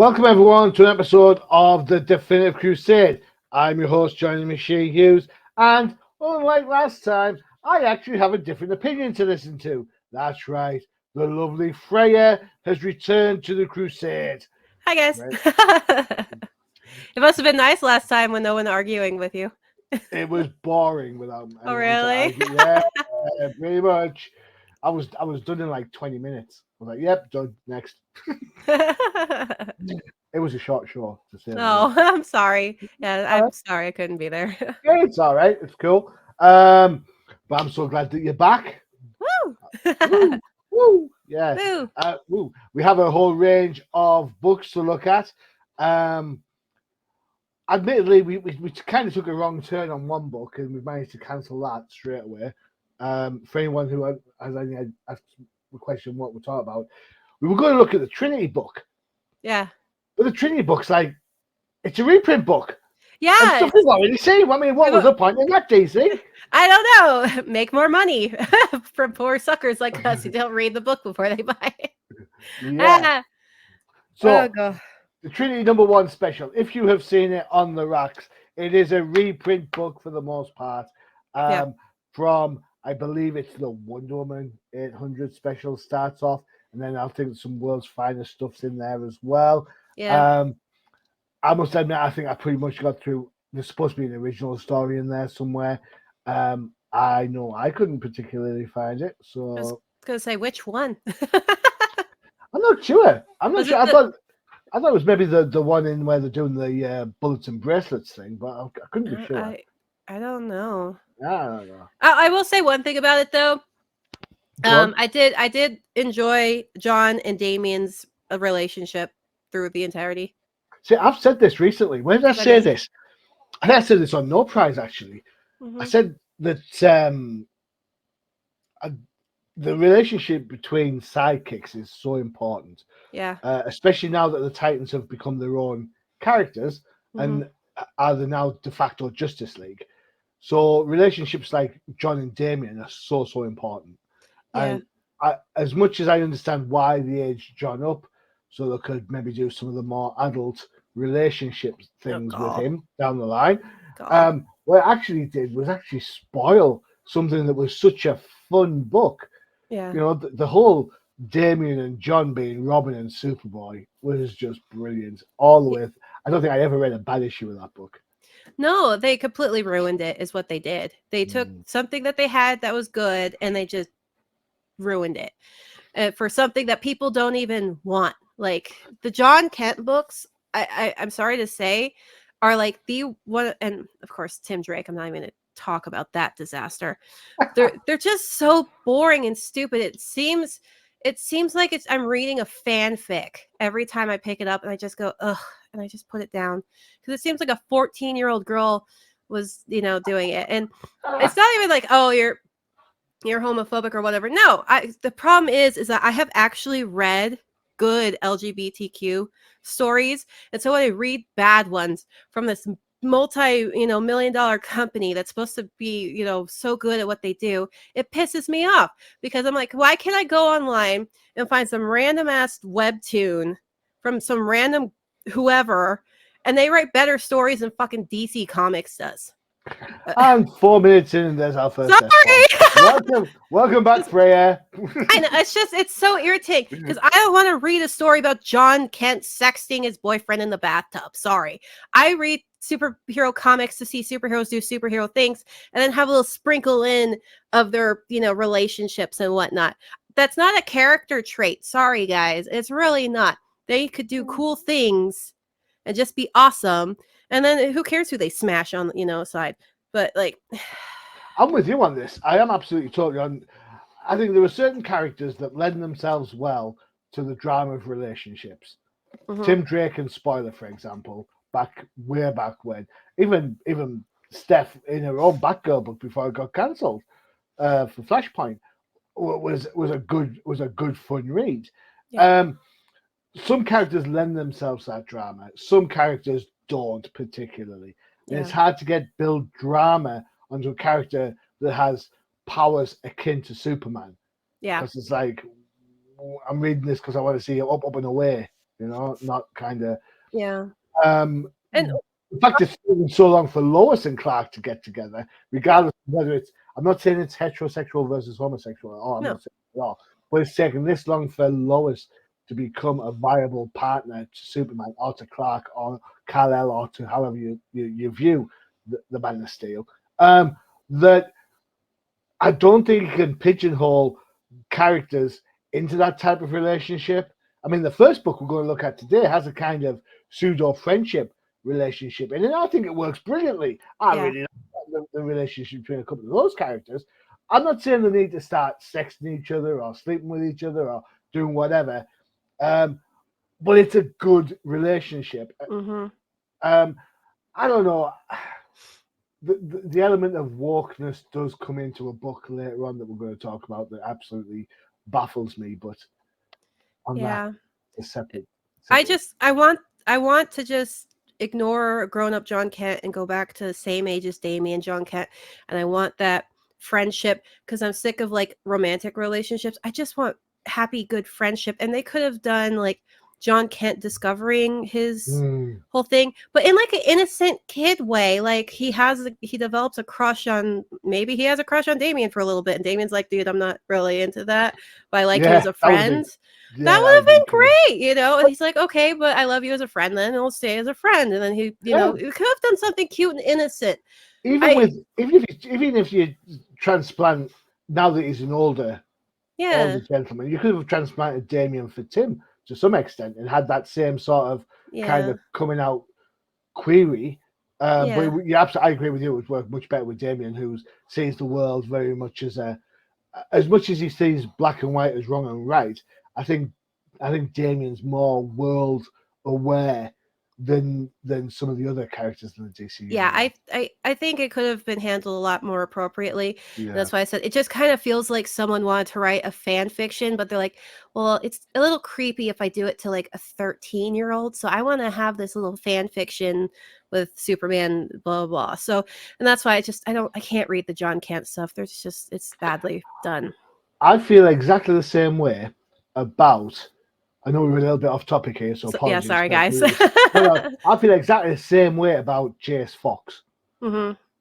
Welcome everyone to an episode of the Definitive Crusade. I'm your host, joining me, Hughes, and unlike last time, I actually have a different opinion to listen to. That's right, the lovely Freyja has returned to the Crusade. Hi, guys. Right? It must have been nice last time when no one arguing with you. It was boring without Oh, anyone to really? argue. Yeah, pretty much. I was done in like 20 minutes. I was like, yep, done. Next. It was a short show, to say the Oh, least. I'm sorry. Yeah, All I'm right. sorry I couldn't be there. Yeah, it's all right. It's cool. But I'm so glad that you're back. Woo! Woo, woo, yeah. Woo! Woo. We have a whole range of books to look at. Admittedly, we kind of took a wrong turn on one book, and we managed to cancel that straight away. For anyone who has any asked the question what we're talking about, we were going to look at the Trinity book, Yeah. but the Trinity book's like it's a reprint book. And Yeah. stuff we've already seen. I mean, what was the point in that, DC? I don't know. Make more money from poor suckers like us who don't read the book before they buy it. Yeah. So, Oh, God. the Trinity #1 special, if you have seen it on the racks, it is a reprint book for the most part. From, I believe it's the Wonder Woman 800 special starts off, and then I think some World's Finest stuff's in there as well. Yeah. I must admit, I think I pretty much got through. There's supposed to be an original story in there somewhere. I know I couldn't particularly find it, I was so going to say, which one? I'm not sure. I'm not Was sure. it I the- thought it was maybe the one in where they're doing the bullets and bracelets thing, but I couldn't be sure. I don't know. I don't know. I will say one thing about it though. Go on. I did enjoy John and Damien's relationship through the entirety. See, I've said this recently. Where did I What say is- this? I think I said this on No Prize actually. I Mhm. said that the relationship between sidekicks is so important, Yeah. especially now that the Titans have become their own characters and are the now de facto Justice League. So relationships like John and Damien are so important. Yeah. And as much as I understand why they aged John up, so they could maybe do some of the more adult relationship things with God. him down the line, God. what it actually did was actually spoil something that was such a fun book. Yeah. You know, the whole Damien and John being Robin and Superboy was just brilliant all the way. I don't think I ever read a bad issue of that book. No, they completely ruined it, is what they did. They took something that they had that was good and they just ruined it for something that people don't even want. Like the John Kent books, I'm sorry to say, are like the one, and of course Tim Drake. I'm not even going to talk about that disaster. They're just so boring and stupid. It seems like I'm reading a fanfic every time I pick it up, and I just go ugh, and I just put it down because it seems like a 14-year-old girl was doing it, and it's not even like, oh, you're homophobic or whatever. No, the problem is that I have actually read good LGBTQ stories, and so when I read bad ones from this multi-million-dollar company that's supposed to be so good at what they do, it pisses me off because I'm like, why can't I go online and find some random ass webtoon from some random whoever, and they write better stories than fucking DC Comics does? And 4 minutes in, and there's our first. Sorry. Welcome back, Freyja. I know, it's so irritating because I don't want to read a story about John Kent sexting his boyfriend in the bathtub. Sorry, I read superhero comics to see superheroes do superhero things and then have a little sprinkle in of their relationships and whatnot. That's not a character trait. Sorry, guys, it's really not. They could do cool things and just be awesome, and then who cares who they smash on side. But like, I'm with you on this. I am absolutely totally on. I think there are certain characters that lend themselves well to the drama of relationships. Tim Drake and Spoiler, for example, way back when. Even Steph in her own Batgirl book before it got cancelled for Flashpoint was a good fun read. Yeah. Some characters lend themselves to that drama. Some characters don't particularly. And it's hard to build drama onto a character that has powers akin to Superman. Yeah. Because it's like, I'm reading this because I want to see it up and away. not kind of. Yeah. And And in fact, it's taken so long for Lois and Clark to get together, regardless of whether it's. I'm not saying it's heterosexual versus homosexual at all. I'm not saying at all. But it's taken this long for Lois to become a viable partner to Superman or to Clark or Kal-El or to however you view the Man of Steel. That I don't think you can pigeonhole characters into that type of relationship. I mean, the first book we're going to look at today has a kind of pseudo friendship relationship, and I think it works brilliantly. I really like the relationship between a couple of those characters. I'm not saying they need to start sexting each other or sleeping with each other or doing whatever, but it's a good relationship. I don't know. The element of wokeness does come into a book later on that we're going to talk about that absolutely baffles me, but on that, it's separate. I want to just ignore grown-up John Kent and go back to the same age as Damian John Kent, and I want that friendship because I'm sick of like romantic relationships. I just want happy, good friendship, and they could have done like John Kent discovering his whole thing, but in like an innocent kid way. Like he develops a crush on, maybe he has a crush on Damian for a little bit, and Damian's like, dude, I'm not really into that, but I like you as a friend. That would have been great, And he's like, okay, but I love you as a friend, then we'll stay as a friend. And then he, you could have done something cute and innocent. Even if you transplant now that he's an older gentleman, you could have transplanted Damian for Tim to some extent and had that same sort of kind of coming out query. But I agree with you. It would work much better with Damian, who sees the world very much as much as he sees black and white as wrong and right. I think Damian's more world aware than some of the other characters in the DC universe. Yeah, I think it could have been handled a lot more appropriately. Yeah. That's why I said it just kind of feels like someone wanted to write a fan fiction, but they're like, well, it's a little creepy if I do it to like a 13-year-old. So I want to have this little fan fiction with Superman, blah, blah, blah. So, and that's why I can't read the John Kent stuff. It's badly done. I feel exactly the same way about, I know we're a little bit off topic here, so apologies. Yeah, sorry, guys. I feel exactly the same way about Jace Fox.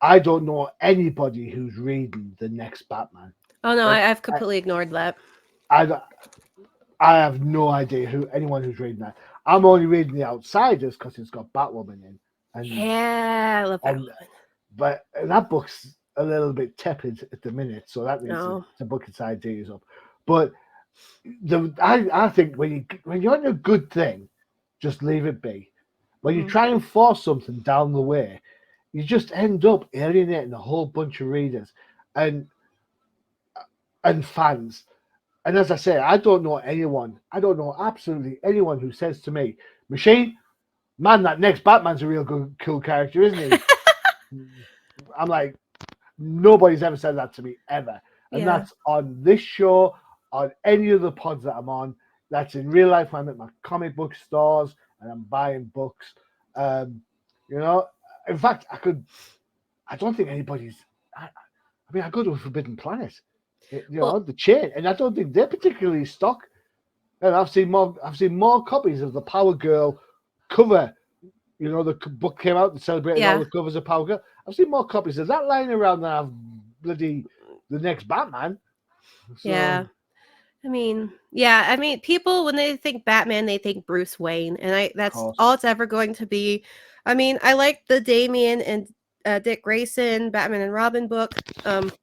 I don't know anybody who's reading the next Batman. Oh, no, I've completely ignored that. I have no idea anyone who's reading that. I'm only reading The Outsiders because it's got Batwoman in. I love Batwoman. But that book's a little bit tepid at the minute, so that needs to book its ideas up. But I think when you're on a good thing, just leave it be. When you try and force something down the way, you just end up alienating a whole bunch of readers and fans. And as I say, I don't know absolutely anyone who says to me, Machine, man, that next Batman's a real good, cool character, isn't he? I'm like, nobody's ever said that to me, ever. And that's on this show, on any of the pods that I'm on. That's in real life. I'm at my comic book stores and I'm buying books. In fact, I don't think anybody's. I go to a Forbidden Planet, the chain, and I don't think they're particularly stock. And I've seen more copies of the Power Girl cover. The book came out and celebrated all the covers of Power Girl. I've seen more copies of that lying around than I've bloody the next Batman. So, yeah. I mean, people, when they think Batman, they think Bruce Wayne, and that's all it's ever going to be. I mean, I like the Damian and Dick Grayson Batman and Robin book, but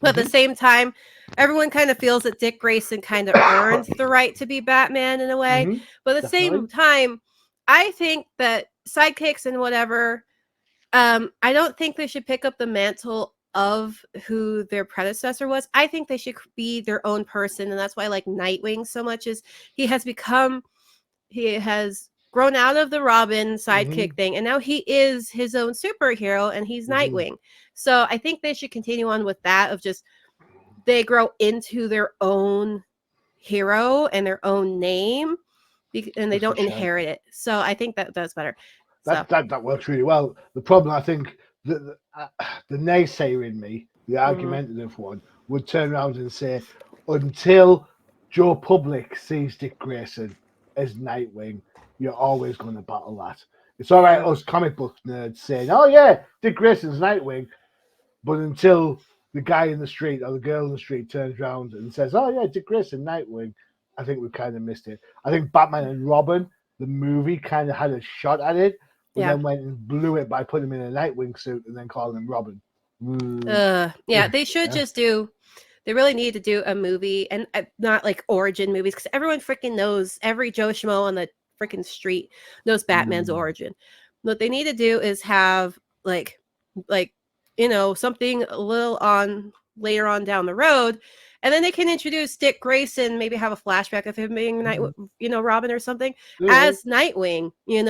at the same time, everyone kind of feels that Dick Grayson kind of earned the right to be Batman in a way. But at the same time, I think that sidekicks and whatever, I don't think they should pick up the mantle of who their predecessor was. I think they should be their own person, and that's why I like Nightwing so much. Is he has grown out of the Robin sidekick thing, and now he is his own superhero, and he's Nightwing. So I think they should continue on with that, of just they grow into their own hero and their own name, and they don't inherit it. So I think that's better. That works really well. The problem, I think, the naysayer in me, the argumentative one, would turn around and say, until Joe Public sees Dick Grayson as Nightwing, you're always going to battle that. It's all right, us comic book nerds saying, "Oh yeah, Dick Grayson's Nightwing," but until the guy in the street or the girl in the street turns around and says, "Oh yeah, Dick Grayson, Nightwing," I think we kind of missed it. I think Batman and Robin, the movie, kind of had a shot at it, but then went and blew it by putting him in a Nightwing suit and then calling him Robin. They should just do. They really need to do a movie, and not like origin movies, because everyone freaking knows. Every Joe Schmo on the freaking street knows Batman's origin. What they need to do is have like something a little on later on down the road, and then they can introduce Dick Grayson, maybe have a flashback of him being Robin or something as Nightwing, in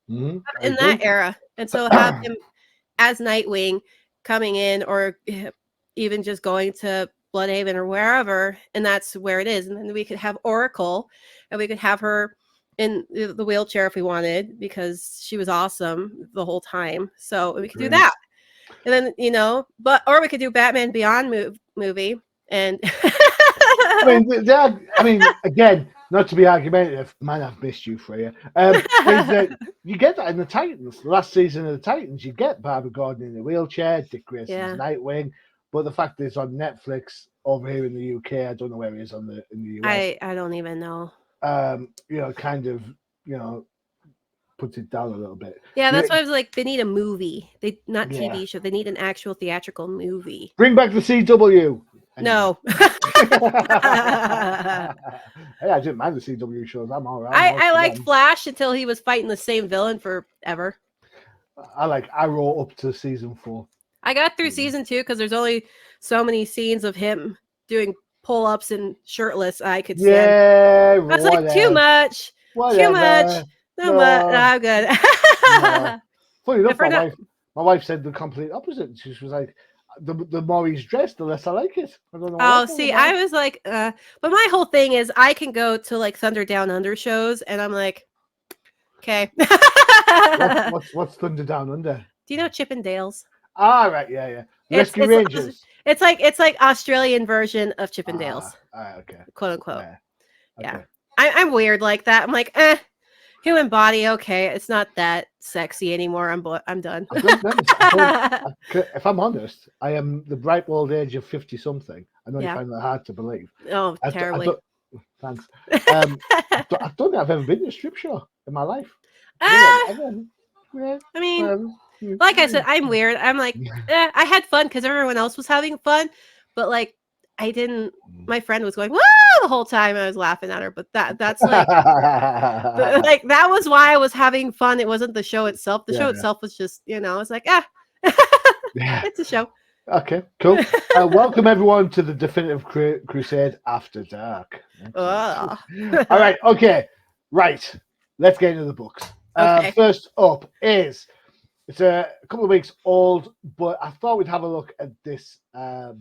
that era, and so have him as Nightwing coming in, or even just going to Bloodhaven or wherever, and that's where it is. And then we could have Oracle, and we could have her in the wheelchair if we wanted, because she was awesome the whole time. So we could do that. And then, or we could do Batman Beyond movie. And I mean, again, not to be argumentative, man, I've missed you, Freyja. You get that in the Titans. The last season of the Titans, you get Barbara Gordon in a wheelchair, Dick Grayson's Nightwing. But the fact that it's on Netflix over here in the UK, I don't know where it is in the US. I don't even know. Puts it down a little bit. Yeah, that's why I was like, they need a movie. Not TV show. They need an actual theatrical movie. Bring back the CW. Anyway. No. Hey, I didn't mind the CW shows. I'm all right. I liked Flash until he was fighting the same villain forever. I like Arrow up to season 4. I got through season 2 because there's only so many scenes of him doing pull-ups and shirtless I could stand. Yeah, I was like, too much. Whatever. Too much. No, I'm good. No. Funny enough, my wife said the complete opposite. She was like, the more he's dressed, the less I like it. I don't know. I was like, but my whole thing is I can go to like Thunder Down Under shows, and I'm like, okay. What's Thunder Down Under? Do you know Chippendales? Right, yeah. Rescue Rangers. It's like Australian version of Chippendales. Okay. Quote unquote. Yeah. Okay. I'm weird like that. I'm like, human body, okay. It's not that sexy anymore. I'm done. If I'm honest, I am the ripe old age of 50-something. I know you find that hard to believe. Oh, terribly. Thanks. I don't think I've ever been to a strip show in my life. I mean, like I said, I'm weird. I'm like, I had fun because everyone else was having fun, but like, I didn't. My friend was going, "Woo!" the whole time. I was laughing at her, but that's like, like that was why I was having fun. It wasn't the show itself. The show itself was just, it's like, it's a show. Okay, cool. Welcome everyone to the Definitive Crusade After Dark. All right, okay, right. Let's get into the books. First up is, it's a couple of weeks old, but I thought we'd have a look at this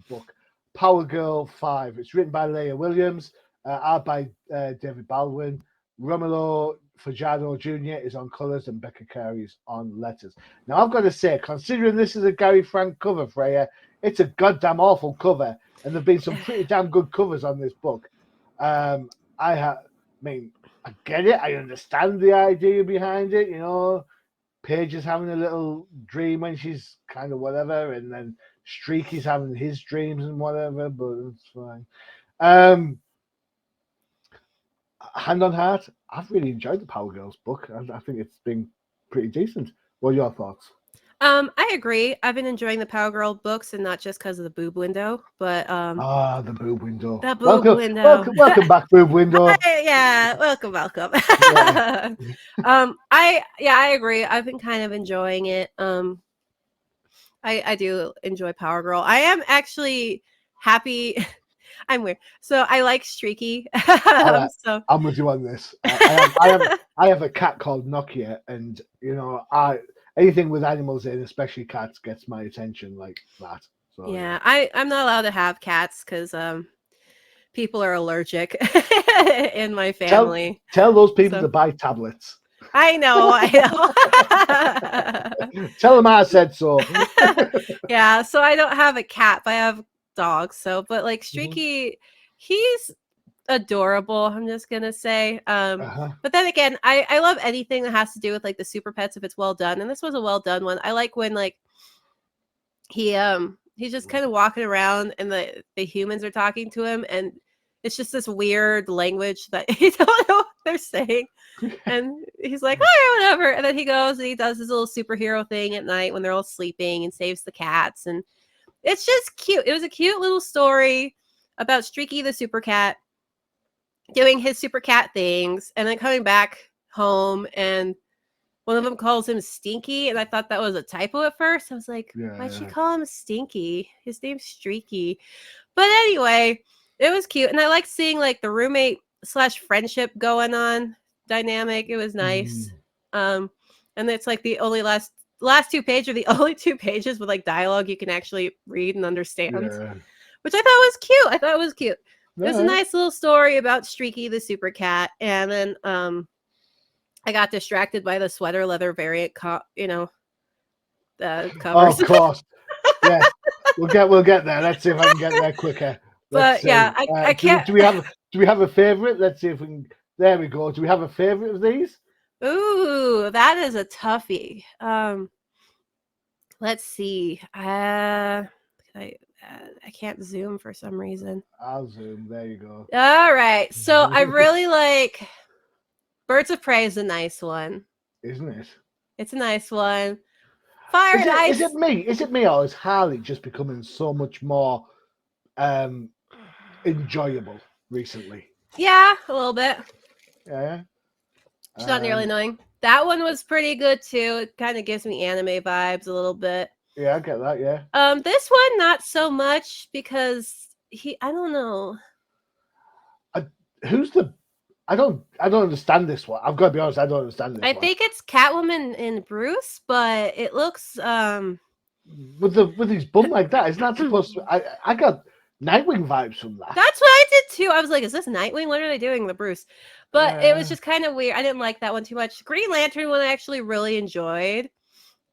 book, Power Girl 5. It's written by Leah Williams, art by David Baldwin. Romulo Fajardo Jr. is on colours and Becca Carey is on letters. Now, I've got to say, considering this is a Gary Frank cover, Freyja, it's a goddamn awful cover, and there've been some pretty damn good covers on this book. I get it. I understand the idea behind it. Paige is having a little dream when she's kind of whatever, and then Streaky's having his dreams and whatever, but it's fine. Hand on heart, I've really enjoyed the Power Girls book. I think it's been pretty decent. What are your thoughts? I agree. I've been enjoying the Power Girl books, and not just because of the boob window, but the boob window. The boob window. Welcome back, boob window. Welcome. Yeah. I agree. I've been kind of enjoying it. I do enjoy Power Girl. I am actually happy. I'm weird. So I like Streaky. So I'm with you on this. I have a cat called Nokia, and anything with animals in, especially cats, gets my attention like that. So yeah, I'm not allowed to have cats because people are allergic in my family. Tell those people to buy tablets. I know. Tell them I said so. Yeah, so I don't have a cat, but I have dogs. So, but like Streaky, he's adorable. I'm just gonna say. Uh-huh. But then again, I love anything that has to do with like the super pets if it's well done, and this was a well done one. I like when like he's just kind of walking around and the humans are talking to him, and it's just this weird language that he don't know what they're saying. And he's like, oh, yeah, whatever. And then he goes and he does his little superhero thing at night when they're all sleeping and saves the cats. And it's just cute. It was a cute little story about Streaky the super cat doing his super cat things and then coming back home, and one of them calls him Stinky, and I thought that was a typo at first. I was like, why'd she call him Stinky? His name's Streaky. But anyway, it was cute, and I like seeing like the roommate / friendship going on dynamic. It was nice. And it's like the only last 2 pages are the only 2 pages with like dialogue you can actually read and understand, which I thought was cute. It was a nice little story about Streaky the super cat, and then I got distracted by the sweater leather variant, covers. Oh, of course. Yeah, we'll get there. Let's see if I can get there quicker. But yeah, I can't. Do we have a favorite? Let's see if we can. There we go. Do we have a favorite of these? Ooh, that is a toughie. Let's see. I can't zoom for some reason. I'll zoom. There you go. All right. So I really like Birds of Prey is a nice one. Isn't it? It's a nice one. Fire and Ice. Is it me, or is Harley just becoming so much more enjoyable recently? Yeah, a little bit. Yeah. She's not nearly annoying. That one was pretty good too. It kind of gives me anime vibes a little bit. Yeah, I get that. Yeah. This one not so much because I don't know. I don't understand this one. I've got to be honest. I don't understand this. I think it's Catwoman and Bruce, but it looks with his bum like that. Isn't that supposed to? I got Nightwing vibes from that. That's what I did too. I was like, is this Nightwing? What are they doing, the Bruce? But it was just kind of weird. I didn't like that one too much. Green Lantern one I actually really enjoyed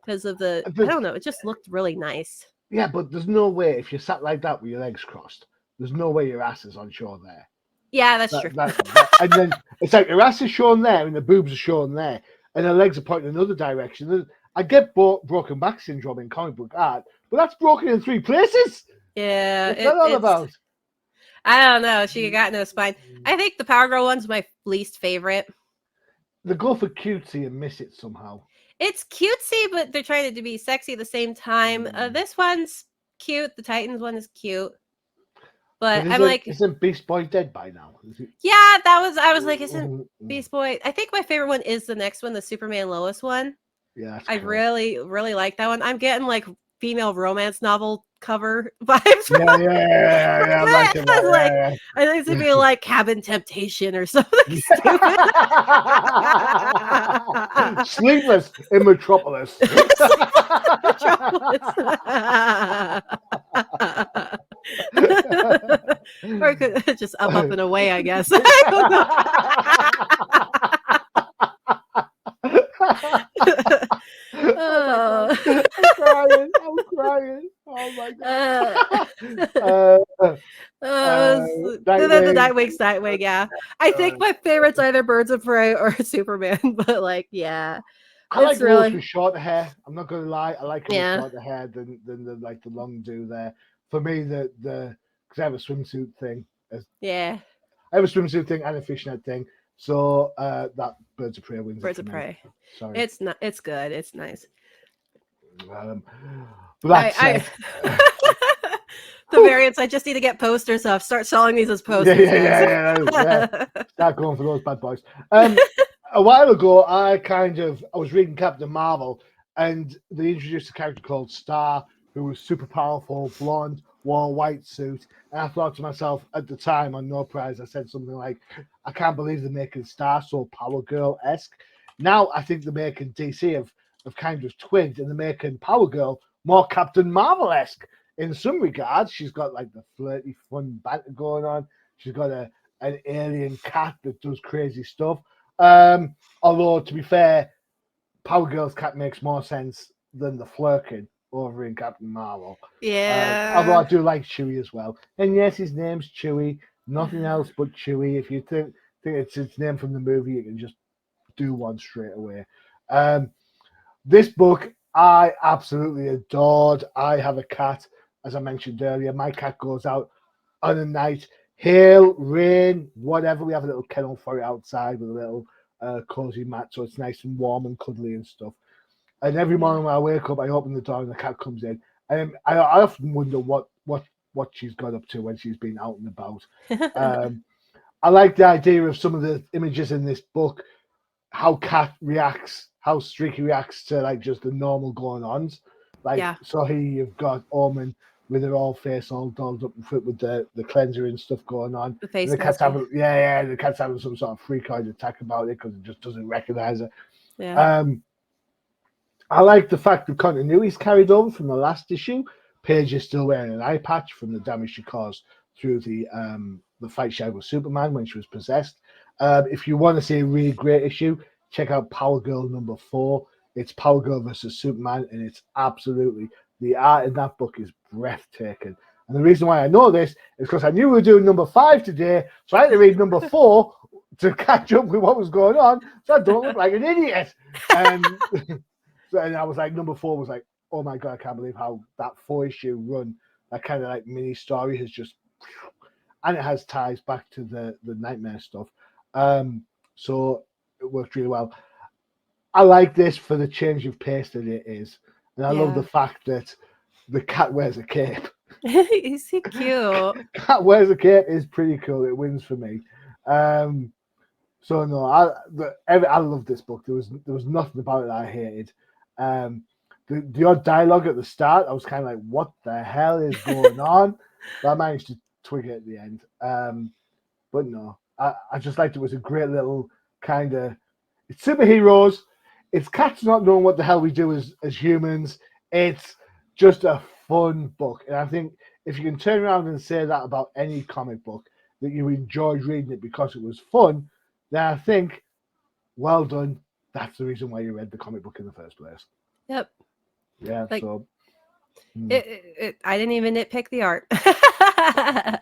because of I don't know. It just looked really nice. Yeah, but there's no way if you sat like that with your legs crossed, there's no way your ass is on show there. Yeah, that's true. And then it's like your ass is shown there and the boobs are shown there and the legs are pointing in another direction. I get broken back syndrome in comic book art, but that's broken in 3 places. Yeah. What's that all about? I don't know. She got no spine. I think the Power Girl one's my least favorite. They go for cutesy and miss it somehow. It's cutesy, but they're trying to be sexy at the same time. This one's cute. The Titans one is cute. But isn't Beast Boy dead by now? Yeah, I was like, isn't Beast Boy? I think my favorite one is the next one, the Superman Lois one. Yeah, I really, really like that one. I'm getting like female romance novel cover vibes. Yeah. I think it's gonna be like Cabin Temptation or something stupid. Sleepless in Metropolis. Or just up and away, I guess. I'm crying. Oh my god. The Nightwing, yeah. I think my favorite's either Birds of Prey or Superman, but like, yeah. I like Lois with shorter hair. I'm not gonna lie. I like her with shorter hair than the long do there. For me, because I have a swimsuit thing. Yeah. I have a swimsuit thing and a fishnet thing. So that Birds of Prey wins. Birds of Prey. Sorry. It's good. It's nice. But that's the variants. I just need to get posters up. Start selling these as posters. Yeah. Start going for those bad boys. A while ago, I was reading Captain Marvel, and they introduced a character called Star, who was super powerful, blonde, wore a white suit. And I thought to myself at the time on No Prize, I said something like, I can't believe they're making Star so Power Girl-esque. Now I think they're making DC have kind of twigged, and they're making Power Girl more Captain Marvel-esque. In some regards, she's got like the flirty, fun banter going on. She's got an alien cat that does crazy stuff. Although, to be fair, Power Girl's cat makes more sense than the Flurkin over in Captain Marvel. Yeah. Although I do like Chewie as well. And yes, his name's Chewie. Nothing else but Chewie. If you think it's its name from the movie, you can just do one straight away. This book I absolutely adored. I have a cat, as I mentioned earlier. My cat goes out on a night, hail, rain, whatever. We have a little kennel for it outside with a little cozy mat, so it's nice and warm and cuddly and stuff. And every morning when I wake up, I open the door and the cat comes in. And I often wonder what she's got up to when she's been out and about. I like the idea of some of the images in this book, how Cat reacts, how Streaky reacts to like just the normal going-ons. So here you've got Omen with her all face all dolled up with the cleanser and stuff going on. The face and the cat's having the cat's having some sort of freak-out attack about it because it just doesn't recognize her. Yeah. I like the fact the continuity's carried over from the last issue. Paige is still wearing an eye patch from the damage she caused through the fight she had with Superman when she was possessed. If you want to see a really great issue, check out Power Girl number 4. It's Power Girl versus Superman, and it's absolutely, the art in that book is breathtaking. And the reason why I know this is because I knew we were doing number 5 today, so I had to read number 4 to catch up with what was going on, so I don't look like an idiot. And I was like, number 4 was like, oh my God, I can't believe how that 4-issue run, that kind of like mini story has just, and it has ties back to the Nightmare stuff. So it worked really well. I like this for the change of pace that it is. And I love the fact that the cat wears a cape. Is he cute? Cat wears a cape is pretty cool. It wins for me. So no, I love this book. There was nothing about it that I hated. The odd dialogue at the start, I was kind of like, what the hell is going on? But I managed to twig it at the end. But no, I just liked it. It was a great little kind of, it's superheroes. It's cats not knowing what the hell we do as humans. It's just a fun book. And I think if you can turn around and say that about any comic book, that you enjoyed reading it because it was fun, then I think, well done. That's the reason why you read the comic book in the first place. Yep. Yeah, like, so... I didn't even nitpick the art.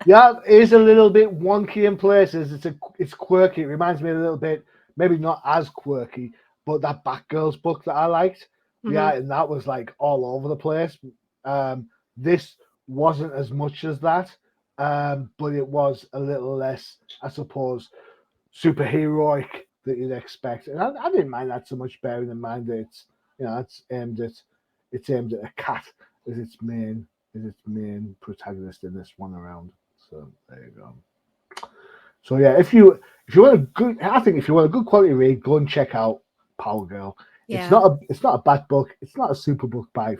Yeah, it is a little bit wonky in places. It's quirky. It reminds me a little bit, maybe not as quirky, but that Batgirls book that I liked. Mm-hmm. Yeah, and that was like all over the place. This wasn't as much as that, but it was a little less, I suppose, superheroic that you'd expect. And I didn't mind that so much, bearing in mind that it's aimed at a cat as its main protagonist in this one around. So there you go. So yeah, if you want a good quality read, go and check out Power Girl. Yeah. It's not a bad book. It's not a super book by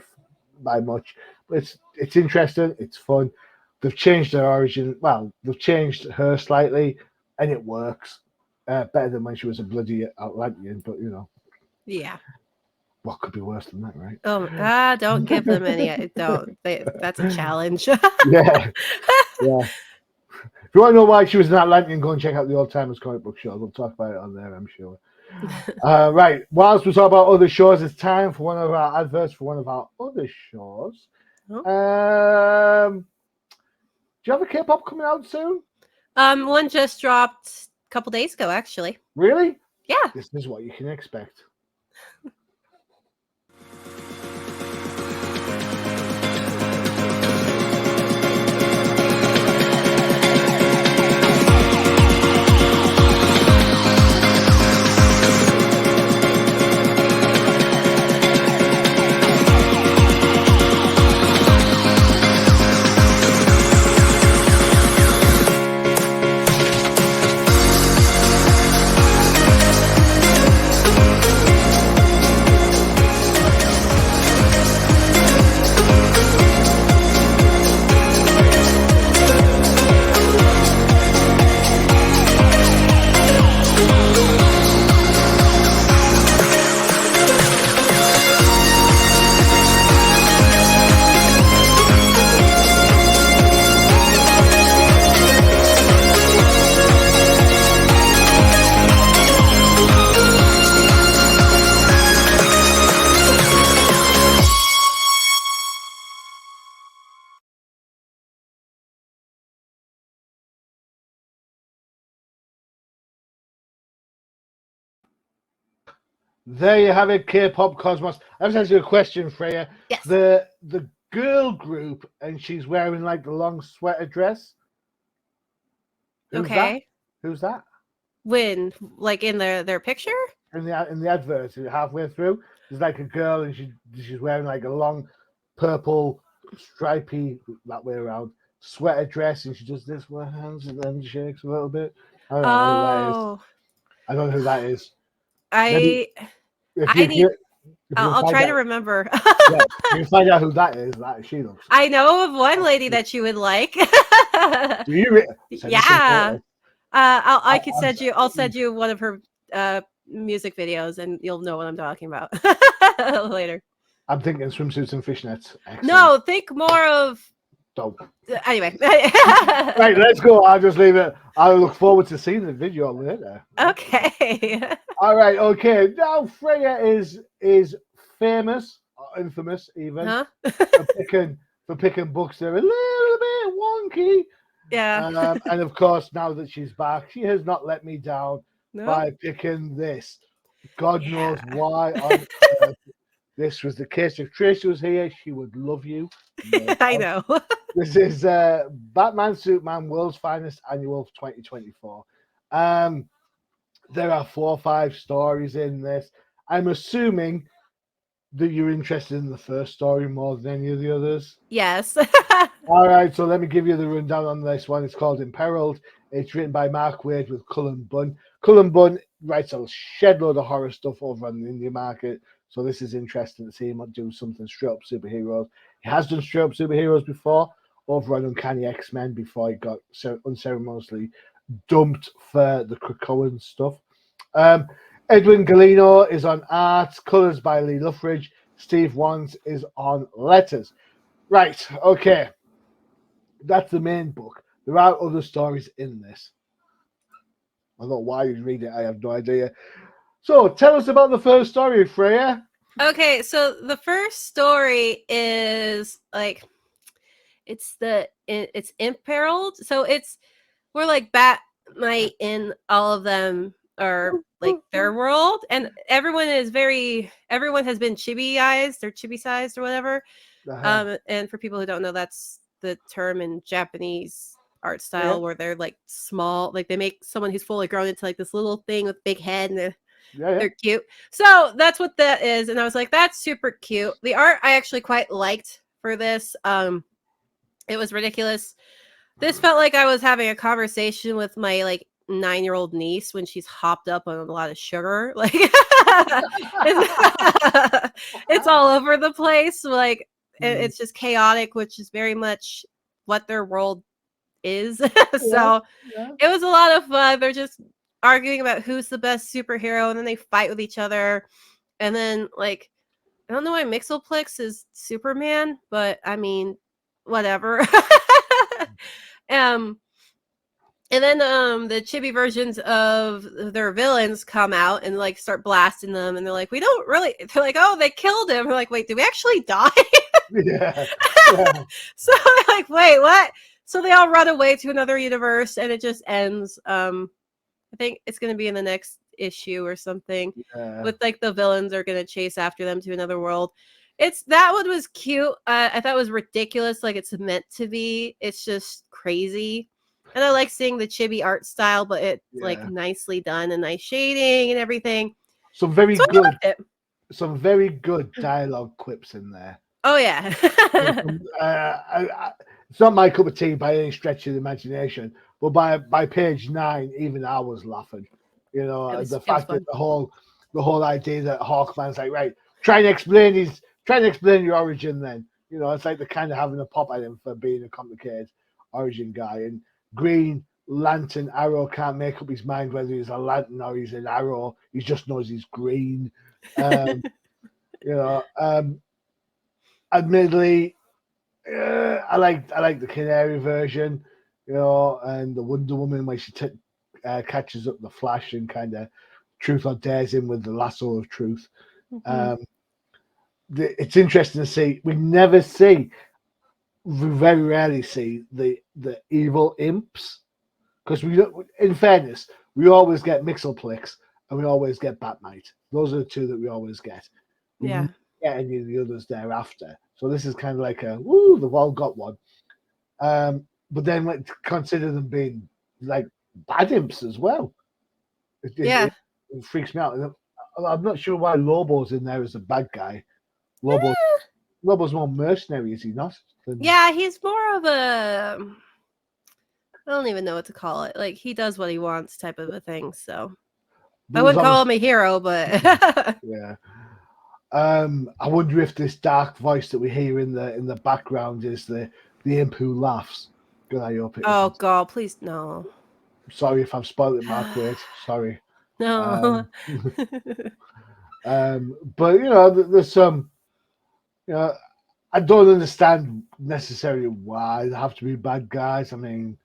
much, but it's interesting. It's fun. They've changed their origin. Well, they've changed her slightly, and it works better than when she was a bloody Atlantean. But yeah. What could be worse than that, right? Oh, don't give them any. That's a challenge. Yeah. If you want to know why she was an Atlantean, go and check out the Old Timers comic book show. We'll talk about it on there, I'm sure. Right. Whilst we talk about other shows, it's time for one of our adverts for one of our other shows. Oh. Do you have a K-pop coming out soon? One just dropped a couple days ago, actually. Really? Yeah. This is what you can expect. There you have it, K-pop Cosmos. I was asking you a question, Freyja. Yes. The girl group, and she's wearing like the long sweater dress. Who's that? Who's that? When, like in their picture? In the advert, halfway through, there's like a girl, and she's wearing like a long purple stripy that way around sweater dress, and she does this with her hands and then shakes a little bit. I don't know who that is. I don't know who that is. Maybe I'll try to remember. Yeah, you can find out who that is. That she looks. I know of one lady that you would like. Do you? Yeah. I could send you. I'll send you one of her music videos, and you'll know what I'm talking about later. I'm thinking swimsuits and fishnets. Excellent. No, think more of. Don't. Anyway. Right, let's go. I'll just leave it. I look forward to seeing the video later. Okay. All right. Okay. Now Freyja is famous, or infamous even, for picking books that are a little bit wonky. Yeah. And of course, now that she's back, she has not let me down by picking this. God knows why on earth this was the case. If Tracy was here, she would love you. I know. This is Batman Superman World's Finest Annual 2024. There are 4 or 5 stories in this. I'm assuming that you're interested in the first story more than any of the others. Yes. All right, so let me give you the rundown on this one. It's called Imperiled. It's written by Mark Waid with Cullen Bunn. Cullen Bunn writes a shed load of horror stuff over on the indie market, so this is interesting to see him do something straight up superheroes. He has done straight up superheroes before, over on Uncanny X-Men, before he got unceremoniously dumped for the Krakoan stuff. Edwin Galino is on art, colours by Lee Luffridge. Steve Wands is on letters. Right, okay. That's the main book. There are other stories in this. I don't know why you read it. I have no idea. So tell us about the first story, Freyja. Okay, so the first story is like it's imperiled. So we're like Batmite in all of them are like their world, and everyone has been chibi-ized or chibi-sized or whatever. And for people who don't know, that's the term in Japanese art style where they're like small, like they make someone who's fully grown into like this little thing with big head, and they're cute. So that's what that is, and I was like, that's super cute. The art I actually quite liked for this. It was ridiculous. This felt like I was having a conversation with my like 9-year-old niece when she's hopped up on a lot of sugar. Like it's all over the place. Like it's just chaotic, which is very much what their world is. So it was a lot of fun. They're just arguing about who's the best superhero, and then they fight with each other. And then like I don't know why Mixoplex is Superman, but I mean whatever. And then the chibi versions of their villains come out and like start blasting them, and they're like, they're like, oh, they killed him. We're like, wait, did we actually die? Yeah. So they're like, wait, what? So they all run away to another universe, and it just ends. I think it's gonna be in the next issue or something. With like the villains are gonna chase after them to another world. That one was cute. I thought it was ridiculous, like it's meant to be. It's just crazy. And I like seeing the chibi art style, but it's like nicely done and nice shading and everything. Some very good dialogue quips in there. Oh yeah. It's not my cup of tea by any stretch of the imagination, but by page 9, even I was laughing. You know, the fact that the whole idea that Hawkman's like, right, try and explain your origin. Then you know, it's like they're kind of having a pop at him for being a complicated origin guy. And Green Lantern Arrow can't make up his mind whether he's a lantern or he's an arrow. He just knows he's green. You know, admittedly, I like the Canary version, you know, and the Wonder Woman where she catches up the Flash and kind of truth or dares him with the lasso of truth. It's interesting to see. We very rarely see the evil imps, because in fairness, we always get Mixoplex and we always get Batmite. Those are the two that we always get. We Yeah. never get any of the others thereafter. So this is kind of like a woo, they've all got one. But then consider them being like bad imps as well. Yeah. It freaks me out. I'm not sure why Lobo's in there as a bad guy. Lobo's more mercenary, is he not? Yeah, he's more of a, I don't even know what to call it. Like, he does what he wants type of a thing. So I wouldn't call him a hero, but yeah. I wonder if this dark voice that we hear in the background is the imp who laughs. Good, I hope it oh isn't. God, please no. Sorry if I've spoiled it, Mark Waite. Sorry. No. But there's some. I don't understand necessarily why they have to be bad guys. I mean,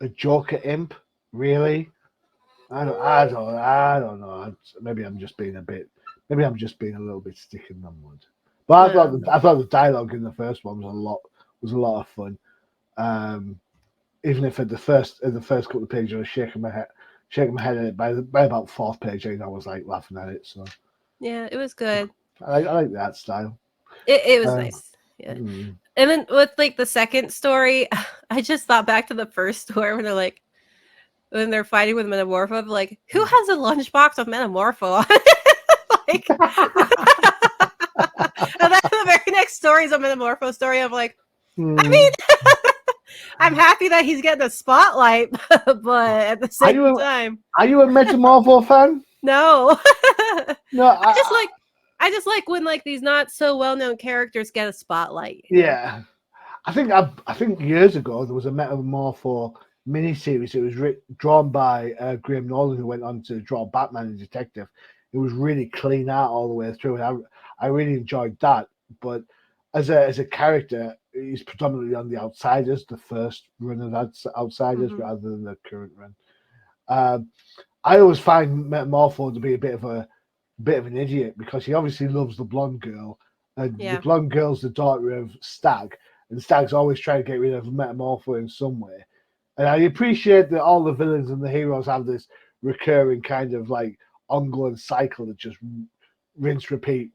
a Joker imp, really? I don't know. Maybe I'm just being a little bit stick in the mud. But I thought the dialogue in the first one was a lot of fun. Even if at the first couple of pages I was shaking my head at it, by about fourth page I was like laughing at it. So yeah, it was good. I like that style. It was nice. Yeah. And then with like the second story, I just thought back to the first story when they're fighting with Metamorpho, like, who has a lunchbox of Metamorpho? Like, and then the very next story is a Metamorpho story. I'm like, I mean, I'm happy that he's getting a spotlight, but at the same time, are you a Metamorpho fan? No. No, I just like when like these not so well-known characters get a spotlight. Yeah, I think years ago there was a Metamorpho miniseries. It was drawn by Graham Nolan, who went on to draw Batman and Detective. It was really clean art all the way through, and I really enjoyed that. But as a character, he's predominantly on the Outsiders, the first run of Outsiders, rather than the current run. I always find Metamorpho to be a bit of an idiot because he obviously loves the blonde girl, and the blonde girl's the daughter of Stag, and Stag's always trying to get rid of Metamorpho in some way. And I appreciate that all the villains and the heroes have this recurring kind of like ongoing cycle that just rinse, repeat.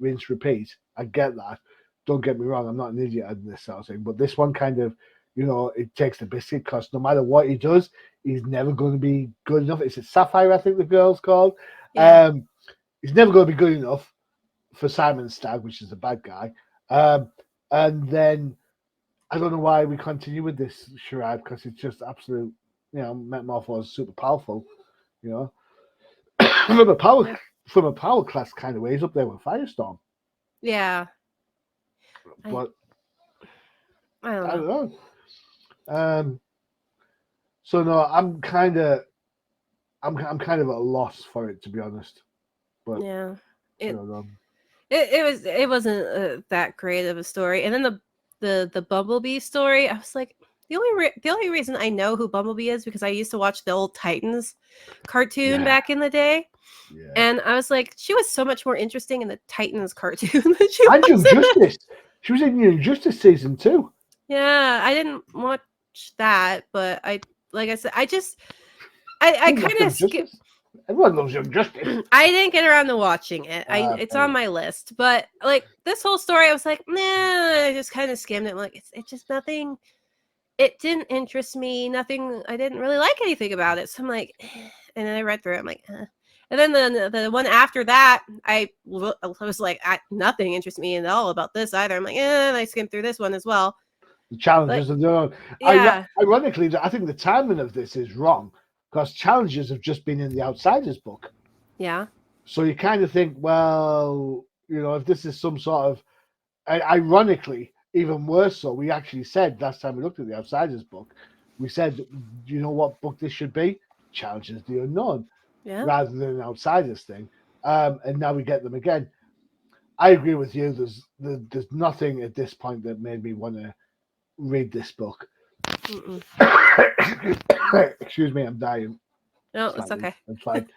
I get that. Don't get me wrong, I'm not an idiot in this sort of thing, but this one kind of, it takes the biscuit because no matter what he does, he's never going to be good enough. It's a Sapphire, I think the girl's called. Yeah. He's never going to be good enough for Simon Stagg, which is the bad guy. And then I don't know why we continue with this charade because it's just absolute, Metamorpho is super powerful, from a power class kind of way. He's up there with Firestorm. Yeah. But I don't know. So no, I'm kind of at a loss for it, to be honest. But yeah, I don't know. It wasn't that great of a story. And then the Bumblebee story, I was like, the only reason I know who Bumblebee is because I used to watch the old Titans cartoon back in the day. Yeah. And I was like, she was so much more interesting in the Titans cartoon than she was. Young Justice. She was in Young Justice season 2. Yeah, I didn't watch that, but like I said, I kind of skipped. Everyone loves Young Justice. I didn't get around to watching it. It's on my list, but like this whole story, I was like, nah. I just kind of skimmed it. I'm like, it's just nothing. It didn't interest me. Nothing. I didn't really like anything about it. So I'm like, and then I read through it. I'm like, and then the one after that, I was like, nothing interests me at all about this either. I'm like, and I skimmed through this one as well. The challenges of their own. Yeah. Ironically, I think the timing of this is wrong because challenges have just been in the Outsiders book. Yeah. So you kind of think, well, if this is some sort of, ironically, even worse so, we actually said last time we looked at the Outsiders book, we said, do you know what book this should be? Challenges the Unknown, rather than an Outsiders thing. And now we get them again. I agree with you. There's nothing at this point that made me want to read this book. Excuse me, I'm dying. No, it's okay. It's fine.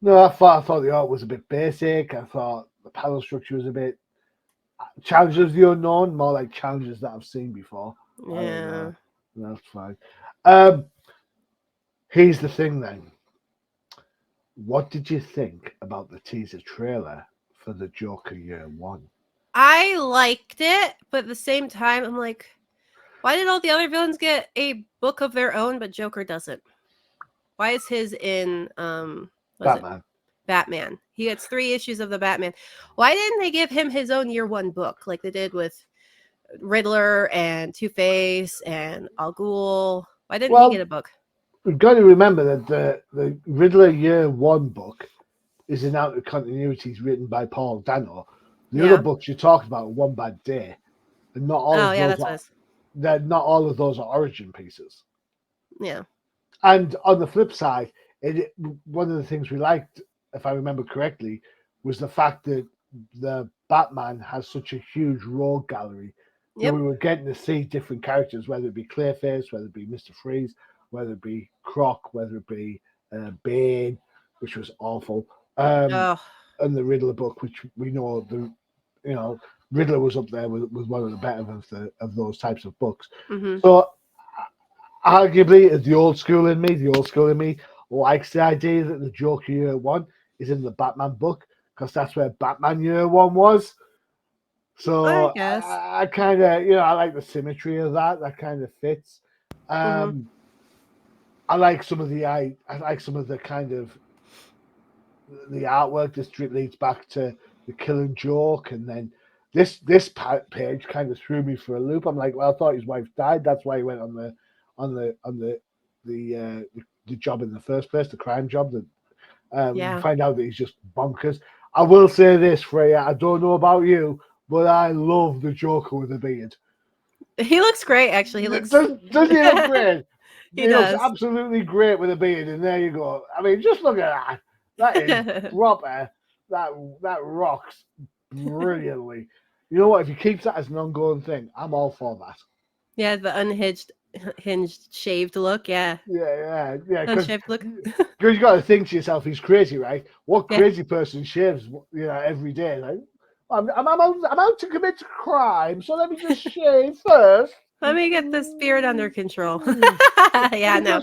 No, I thought the art was a bit basic. I thought the panel structure was a bit Challenges the Unknown, more like challenges that I've seen before. Yeah, that's fine. Here's the thing then. What did you think about the teaser trailer for the Joker Year One? I liked it, but at the same time, I'm like, why did all the other villains get a book of their own, but Joker doesn't? Why is his in Batman. Batman? He gets 3 issues of the Batman. Why didn't they give him his own Year One book like they did with Riddler and Two-Face and Al Ghul? Why didn't he get a book? We've got to remember that the Riddler Year One book is in out of continuities written by Paul Dano. The other books you're talking about are One Bad Day, and not all of those not all of those are origin pieces. Yeah. And on the flip side, one of the things we liked, if I remember correctly, was the fact that the Batman has such a huge rogue gallery that we were getting to see different characters, whether it be Clayface, whether it be Mr. Freeze, whether it be Croc, whether it be Bane, which was awful, and the Riddler book, which we know Riddler was up there with one of the better of those types of books. Mm-hmm. So arguably, the old school in me likes the idea that the Joker Year One is in the Batman book because that's where Batman Year One was. So I kind of, I like the symmetry of that. That kind of fits. I like some of the kind of the artwork. This leads back to the Killing Joke, and then this page kind of threw me for a loop. I'm like, well, I thought his wife died. That's why he went on the job in the first place, the crime job. That find out that he's just bonkers. I will say this, Freyja. I don't know about you, but I love the Joker with a beard. He looks great, actually. He looks. Does he look great? He does. Looks absolutely great with a beard, and there you go. I mean, just look at that. That is proper. That rocks brilliantly. You know what? If he keeps that as an ongoing thing, I'm all for that. Yeah, the hinged, shaved look. Yeah. Unshaved look. Because you got to think to yourself, he's crazy, right? What crazy person shaves, every day? Like, I'm out to commit a crime, so let me just shave first. Let me get this beard under control. Yeah, no.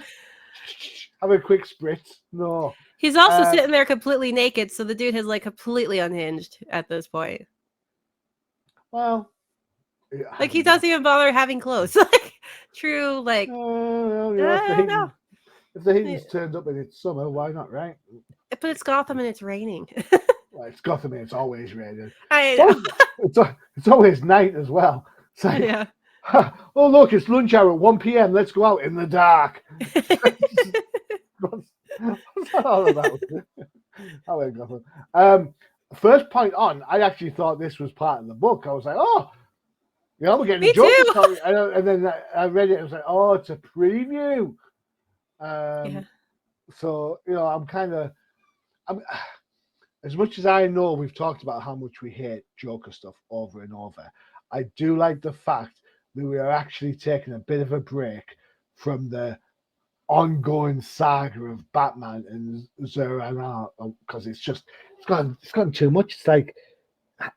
Have a quick spritz. No. He's also sitting there completely naked, so the dude has completely unhinged at this point. Well, he doesn't even bother having clothes. True, if the heating's turned up and it's summer, why not, right? But it's Gotham and it's raining. Well, it's Gotham and it's always raining. I know. It's always night as well. It's like, oh look, it's lunch hour at 1 p.m. Let's go out in the dark. What's that all about? I went Gotham. First point on, I actually thought this was part of the book. I was like, oh, we're getting a Joker story. And then I read it. I was like, oh, it's a preview. So I'm as much as I know we've talked about how much we hate Joker stuff over and over. I do like the fact that we are actually taking a bit of a break from the ongoing saga of Batman and Zara, because it's gotten too much. It's like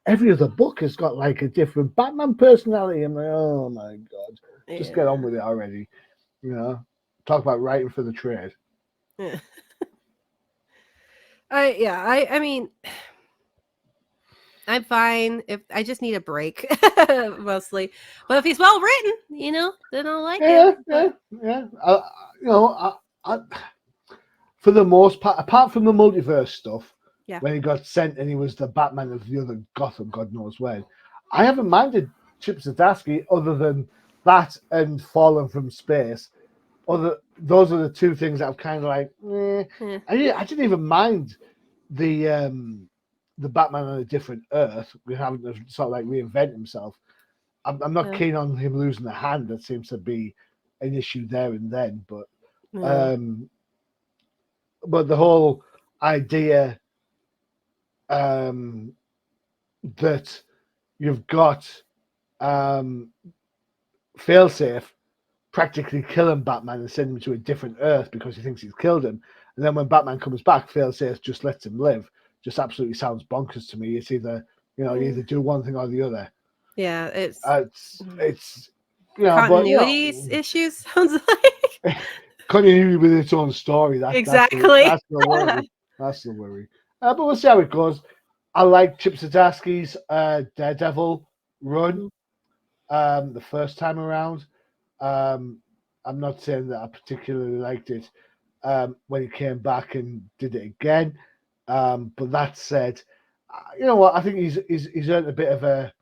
every other book has got a different Batman personality. I'm like, oh my god, just get on with it already. Talk about writing for the trade. Yeah. I mean, I'm fine if I just need a break mostly. But if he's well written, then I'll like it. Yeah. For the most part, apart from the multiverse stuff, when he got sent and he was the Batman of the other Gotham, God knows when, I haven't minded Chip Zdarsky other than that and Fallen from Space. Those are the two things that I've kind of like. I didn't even mind the Batman on a different Earth. We haven't sort of reinvent himself. I'm not keen on him losing a hand. That seems to be an issue there and then. But the whole idea that you've got Failsafe practically killing Batman and sending him to a different Earth because he thinks he's killed him, and then when Batman comes back, Failsafe just lets him live. Just absolutely sounds bonkers to me. It's either you either do one thing or the other. Yeah, it's continuity issues sounds like. continue with its own story. Exactly. That's the worry. That's the worry. But we'll see how it goes. I like Chip Zdarsky's Daredevil run the first time around. I'm not saying that I particularly liked it when he came back and did it again. But that said, you know what? I think he's earned a bit of a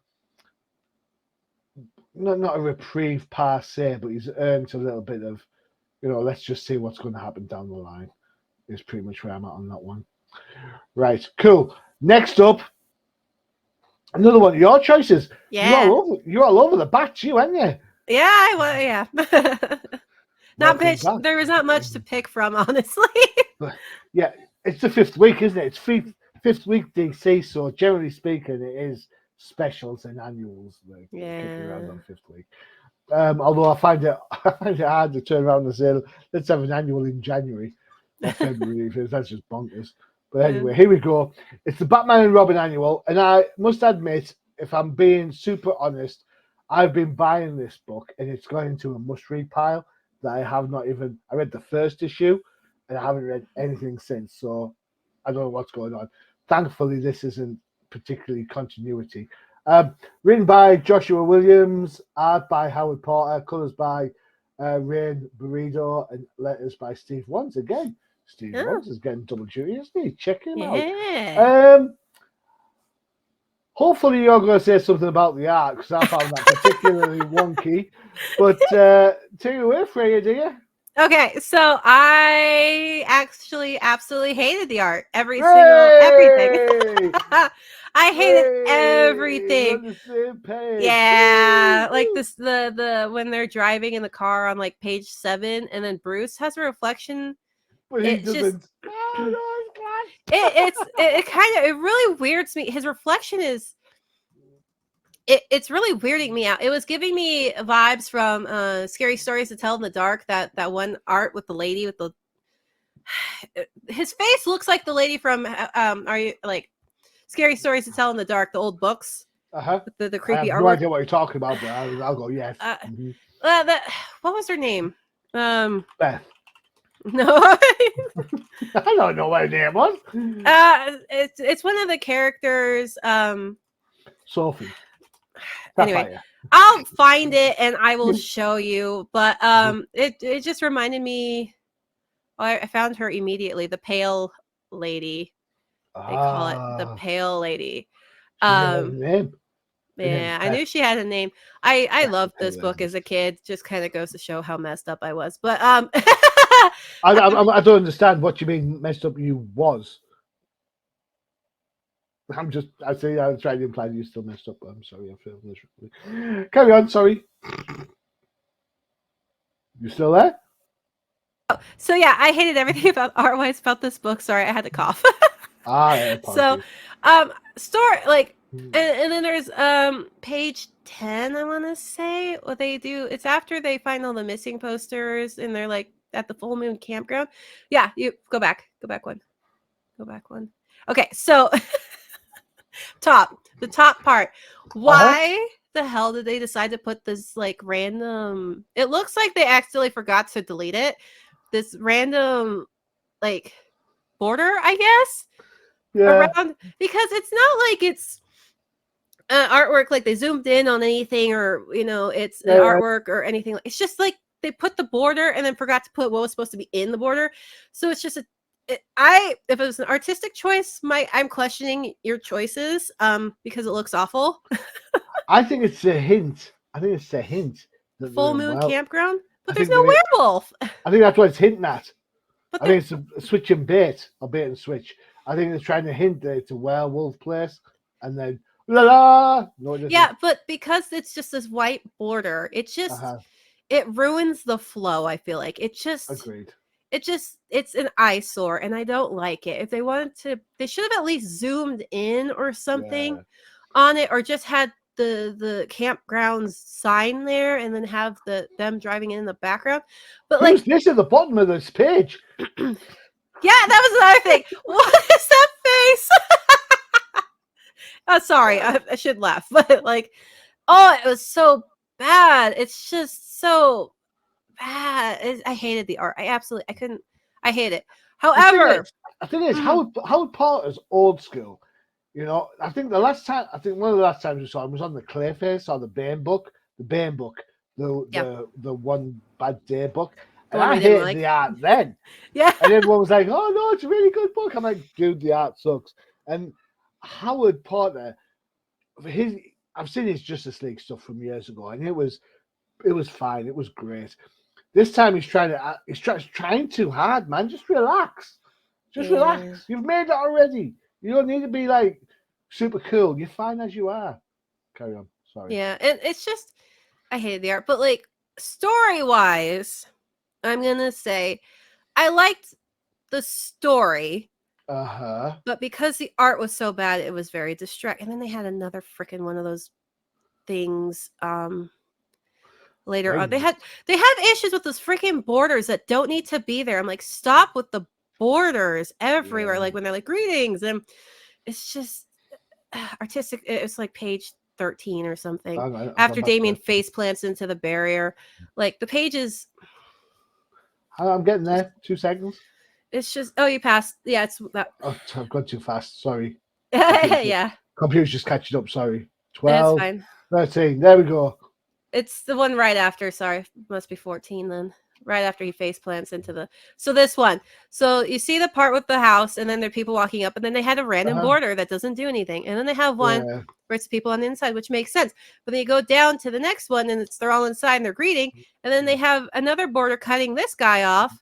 not a reprieve per se, but he's earned a little bit of, let's just see what's going to happen down the line. Is pretty much where I'm at on that one. Right, cool. Next up, another one of your choices. Yeah. You're all over the batch, you, aren't you? Yeah, not much. There was not much to pick from, honestly. But yeah, it's the fifth week, isn't it? It's fifth week DC, so generally speaking, it is specials and annuals that kick around on fifth week. Although I find it hard to turn around and say, let's have an annual in January or February. That's just bonkers. But anyway, here we go. It's the Batman and Robin annual, and I must admit, if I'm being super honest, I've been buying this book, and it's gone into a must-read pile that I have not even. I read the first issue, and I haven't read anything since. So I don't know what's going on. Thankfully, this isn't particularly continuity. Written by Joshua Williams, art by Howard Porter, colours by Rain Burrido, and letters by Steve Wands again. Steve Wands is getting double duty, isn't he? Check him out. Hopefully you're going to say something about the art, because I found that particularly wonky. But take it away, Freyja, do you? Okay, so I actually absolutely hated the art. Everything. I hated everything. On the same page. Yeah, like this the when they're driving in the car on like page 7, and then Bruce has a reflection. But he doesn't. It really weirds me. His reflection is. It's really weirding me out. It was giving me vibes from Scary Stories to Tell in the Dark. That one art with the lady with the. His face looks like the lady from. Are you like? Scary Stories to Tell in the Dark, the old books. With the creepy artwork. No idea what you're talking about, but I'll go yes. What was her name? Beth. No. I don't know what her name was. It's one of the characters. Sophie. Anyway, I'll find it and I will show you. But it just reminded me. I found her immediately. The pale lady. They call it the pale lady. Name. Yeah, I knew she had a name. I loved this book as a kid. Just kind of goes to show how messed up I was. But I don't understand what you mean messed up you was. I tried to imply you still messed up, but I'm sorry, I feel miserably. Carry on, sorry. You still there? So yeah, I hated everything about art-wise about this book. Sorry, I had to cough. So story like and then there's page 10, I want to say. What they do, it's after they find all the missing posters and they're like at the full moon campground. Yeah, you go back one. Okay, so the top part. Why the hell did they decide to put this like random, it looks like they accidentally forgot to delete it, this random like border, I guess, around, because it's not like it's artwork like they zoomed in on anything, or it's an artwork or anything. It's just like they put the border and then forgot to put what was supposed to be in the border. So it's just if it was an artistic choice, I'm questioning your choices because it looks awful. I think it's a hint. Full moon campground, but there's no werewolf. I think that's what it's hinting at. I think it's a switch and bait, or bait and switch. I think they're trying to hint that it's a werewolf place, and then no, it isn't. Yeah, but because it's just this white border, it just it ruins the flow. I feel like it just agreed. It's an eyesore, and I don't like it. If they wanted to, they should have at least zoomed in or something on it, or just had the campgrounds sign there and then have them driving in the background. But who's this at the bottom of this page? Yeah, that was another thing. What is that face? Sorry, I should laugh, but it was so bad. It's just so bad. I hated the art. I couldn't. I hate it. The However, thing is, Howard Porter's old school. You know, I think one of the last times we saw him was on the Clayface or the Bane book, the one bad day book. And I hated the art then. Yeah. And everyone was like, "Oh no, it's a really good book." I'm like, "Dude, the art sucks." And Howard Porter, I've seen his Justice League stuff from years ago, and it was fine. It was great. This time he's trying too hard, man. Just relax. Relax. You've made it already. You don't need to be like super cool. You're fine as you are. Carry on. Sorry. Yeah, and it's just I hated the art, but like story-wise, I'm gonna say I liked the story. But because the art was so bad, it was very distracting. And then they had another freaking one of those things later on. They have issues with those freaking borders that don't need to be there. I'm like, stop with the borders everywhere. Like when they're like greetings, and it's just artistic. It's like page 13 or something. After Damien face plants into the barrier, like the pages. I'm getting there. 2 seconds. It's just you passed. Yeah, it's that. Oh, I've gone too fast. Sorry. Yeah. Computer's just catching up. Sorry. 12, It's fine. 13. There we go. It's the one right after. Sorry, must be 14 then. Right after he face plants into the. So this one. So you see the part with the house, and then there are people walking up, and then they had a random border that doesn't do anything, and then they have one where it's people on the inside, which makes sense. But then you go down to the next one, and they're all inside and they're greeting, and then they have another border cutting this guy off.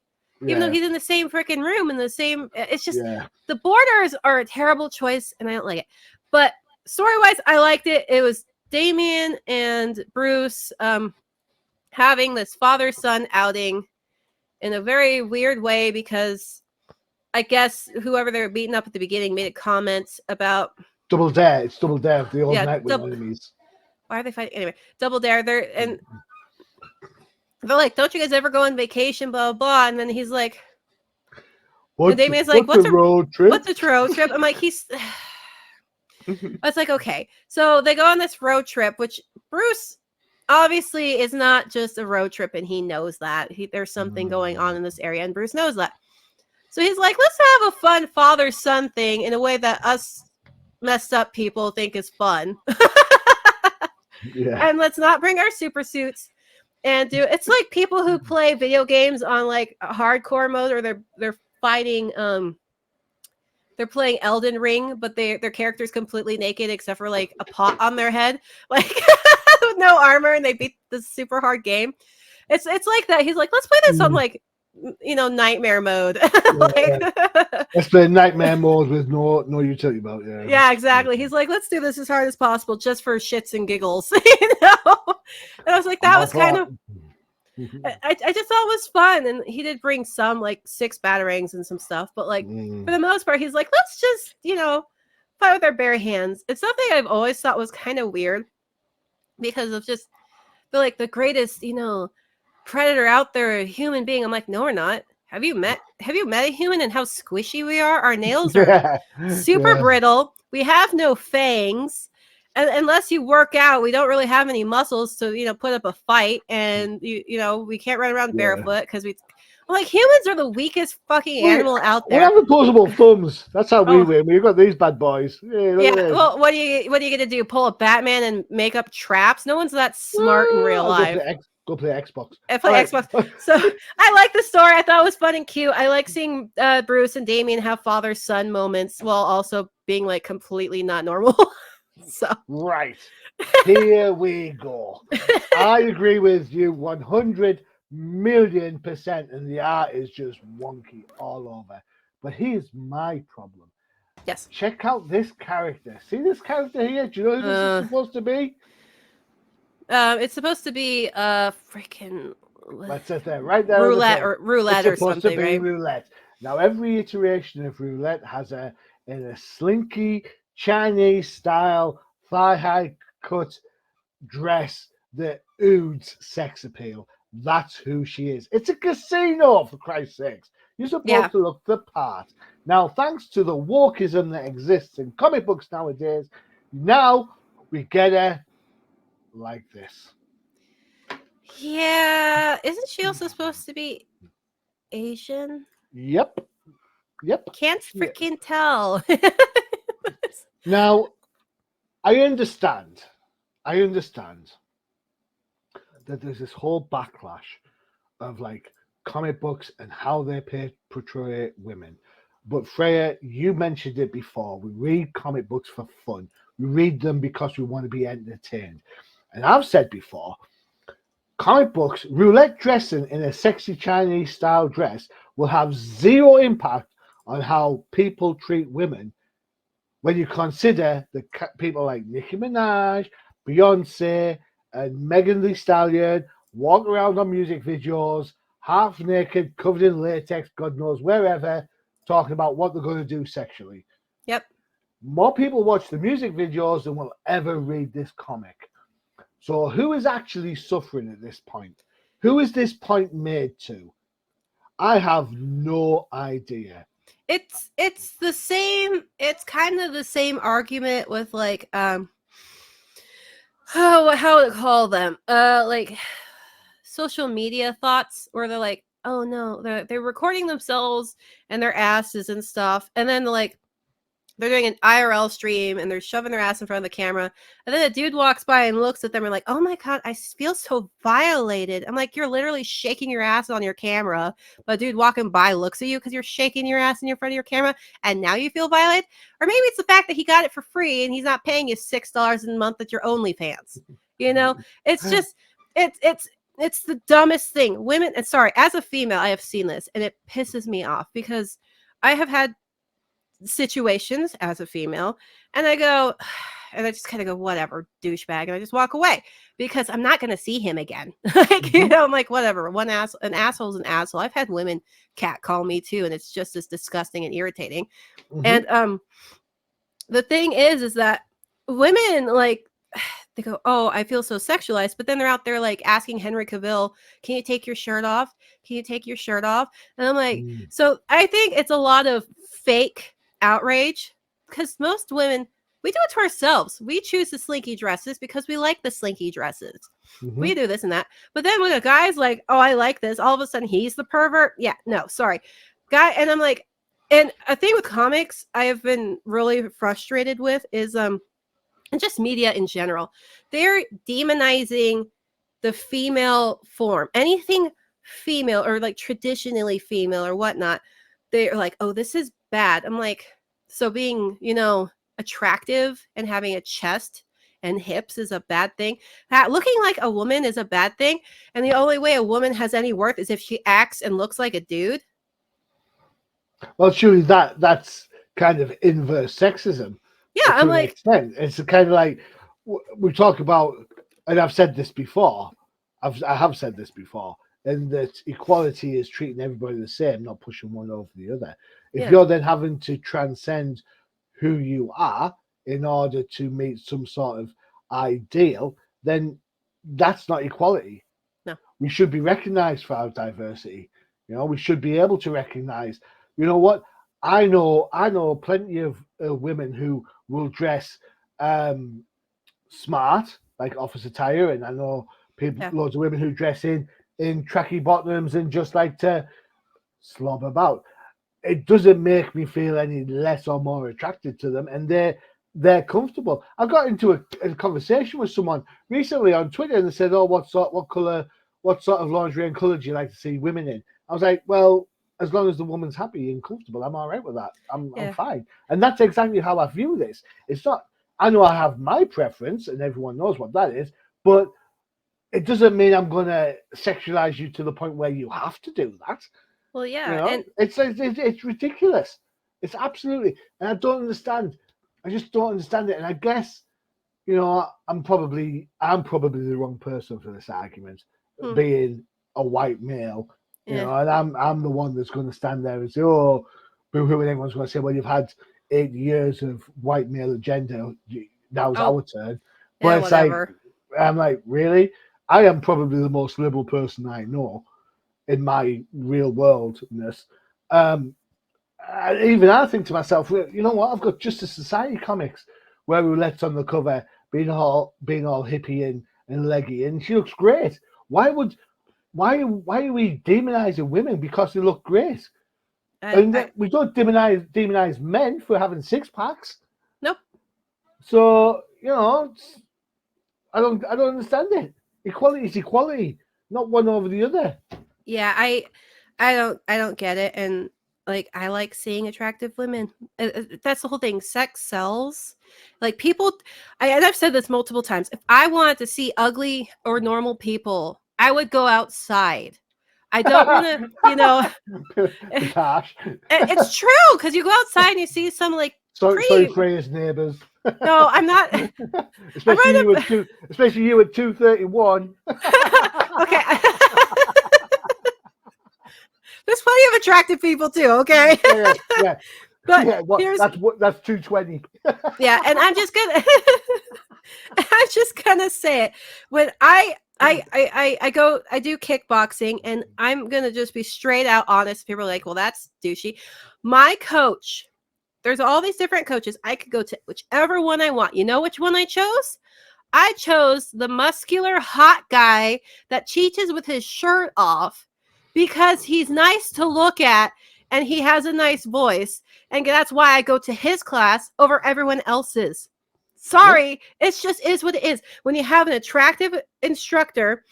Even though he's in the same freaking room in the same, it's just the borders are a terrible choice, and I don't like it. But story-wise, I liked it. It was Damian and Bruce having this father-son outing in a very weird way because I guess whoever they were beating up at the beginning made a comment about Double Dare. It's Double Dare. The old night with enemies. Why are they fighting anyway? Double Dare. They're like, don't you guys ever go on vacation, blah, blah, blah. And then he's like, Damian's like, what's a road trip? What's a road trip? I'm like, I was like, okay. So they go on this road trip, which Bruce obviously is not just a road trip, and he knows that. There's something going on in this area, and Bruce knows that. So he's like, let's have a fun father-son thing in a way that us messed up people think is fun. And let's not bring our super suits. And it's like people who play video games on like a hardcore mode, or they're fighting they're playing Elden Ring, but their character's completely naked except for like a pot on their head, like with no armor, and they beat this super hard game. It's like that. He's like, let's play this on like nightmare mode. Let's play nightmare mode with no utility belt. Yeah, exactly. He's like, let's do this as hard as possible just for shits and giggles. And I was like, that was kind of I just thought it was fun. And he did bring some like 6 batarangs and some stuff, but like for the most part, he's like, let's just fight with our bare hands. It's something I've always thought was kind of weird because of just like the greatest predator out there, a human being. I'm like, no, we're not. Have you met a human and how squishy we are? Our nails are super brittle. We have no fangs. And unless you work out, we don't really have any muscles to, put up a fight. And, we can't run around barefoot because humans are the weakest fucking animal out there. We have opposable thumbs. That's how we win. We've got these bad boys. Well, what are you going to do? Pull a Batman and make up traps? No one's that smart in real life. Go play Xbox. I play Xbox. So I like the story. I thought it was fun and cute. I like seeing Bruce and Damian have father-son moments while also being like completely not normal. So right. Here we go. I agree with you 100 million%, and the art is just wonky all over. But here's my problem. Yes. Check out this character. See this character here? Do you know who this is supposed to be? It's supposed to be freaking. Let's sit there, right there. Roulette or something, right? Roulette. Now, every iteration of roulette has a slinky Chinese style thigh-high cut dress that oozes sex appeal. That's who she is. It's a casino, for Christ's sakes. You're supposed to look the part. Now, thanks to the wokeism that exists in comic books nowadays, now we get her like this. Yeah, isn't she also supposed to be Asian? Yep. Can't Yeah. freaking tell. Now, I understand that there's this whole backlash of like comic books and how they portray women. But Freyja, you mentioned it before. We read comic books for fun. We read them because we want to be entertained. And I've said before, comic books, roulette dressing in a sexy Chinese style dress will have zero impact on how people treat women when you consider the people like Nicki Minaj, Beyonce, and Megan Thee Stallion walk around on music videos, half naked, covered in latex, God knows wherever, talking about what they're going to do sexually. Yep. More people watch the music videos than will ever read this comic. So who is actually suffering at this point? Who is this point made to? I have no idea. It's the same. It's kind of the same argument with like how to call them like social media thoughts, where they're like, oh no, they're recording themselves and their asses and stuff, and then they're doing an IRL stream and they're shoving their ass in front of the camera. And then a dude walks by and looks at them and like, oh my God, I feel so violated. I'm like, you're literally shaking your ass on your camera. But a dude walking by looks at you because you're shaking your ass in your front of your camera. And now you feel violated. Or maybe it's the fact that he got it for free and he's not paying you $6 a month at your OnlyFans. You know, it's just, it's the dumbest thing. Women, and sorry, as a female, I have seen this and it pisses me off because I have had situations as a female and I go and I just kind of go, whatever, douchebag, and I just walk away because I'm not going to see him again. Like, you know, I'm like, whatever, an asshole's an asshole. I've had women catcall me too, and it's just as disgusting and irritating. And the thing is that women, like, they go, oh, I feel so sexualized, but then they're out there like asking Henry Cavill, can you take your shirt off? Can you take your shirt off? And I'm like, so I think it's a lot of fake outrage because most women, we do it to ourselves. We choose the slinky dresses because we like the slinky dresses. We do this and that. But then when a guy's like, oh, I like this, all of a sudden he's the pervert. Yeah, no, sorry. Guy, and I'm like, and a thing with comics I have been really frustrated with is and just media in general. They're demonizing the female form. Anything female or like traditionally female or whatnot, they're like, oh, this is bad. I'm like, so being, you know, attractive and having a chest and hips is a bad thing? That looking like a woman is a bad thing? And the only way a woman has any worth is if she acts and looks like a dude? Well, surely that's kind of inverse sexism. Yeah, I'm like, extent. It's kind of like we talk about, and I've said this before. I have said this before, and that equality is treating everybody the same, not pushing one over the other. If you're then having to transcend who you are in order to meet some sort of ideal, then that's not equality. No. We should be recognized for our diversity. You know, we should be able to recognize, you know what, I know plenty of women who will dress smart, like office attire, and I know loads of women who dress in tracky bottoms and just like to slob about. It doesn't make me feel any less or more attracted to them, and they're comfortable. I got into a conversation with someone recently on Twitter, and they said, "Oh, what sort of lingerie and color do you like to see women in?" I was like, "Well, as long as the woman's happy and comfortable, I'm all right with that. I'm fine." And that's exactly how I view this. It's not. I know I have my preference, and everyone knows what that is, but it doesn't mean I'm going to sexualize you to the point where you have to do that. well, yeah, You know? and it's ridiculous. It's absolutely, and I don't understand. I just don't understand it. And I guess, you know, I'm probably the wrong person for this argument, being a white male. You know, and I'm the one that's going to stand there and say, "Oh, boo-hoo," and everyone's going to say, "Well, you've had 8 years of white male agenda. Now's our turn." But it's whatever. I'm like, really? I am probably the most liberal person I know in my real worldness. Even I think to myself, you know what? I've got Justice Society comics where Roulette's on the cover, being all hippie and leggy, and she looks great. Why are we demonizing women because they look great? We don't demonize men for having 6-packs. Nope. So I don't understand it. Equality is equality, not one over the other. Yeah, I don't get it. And like, I like seeing attractive women. That's the whole thing. Sex sells. Like, people, and I've said this multiple times. If I wanted to see ugly or normal people, I would go outside. I don't want to, Gosh. It's true, because you go outside and you see some like Sorry, Freyja's neighbours. No, I'm not. Especially you at 2:31. Okay. There's plenty of attractive people too. Okay. Yeah. But that's 2:20. Yeah, and I'm just gonna say it. When I do kickboxing, and I'm gonna just be straight out honest. People are like, well, that's douchey. My coach, there's all these different coaches. I could go to whichever one I want. You know which one I chose? I chose the muscular hot guy that teaches with his shirt off, because he's nice to look at and he has a nice voice. And that's why I go to his class over everyone else's. Sorry, it just is what it is. When you have an attractive instructor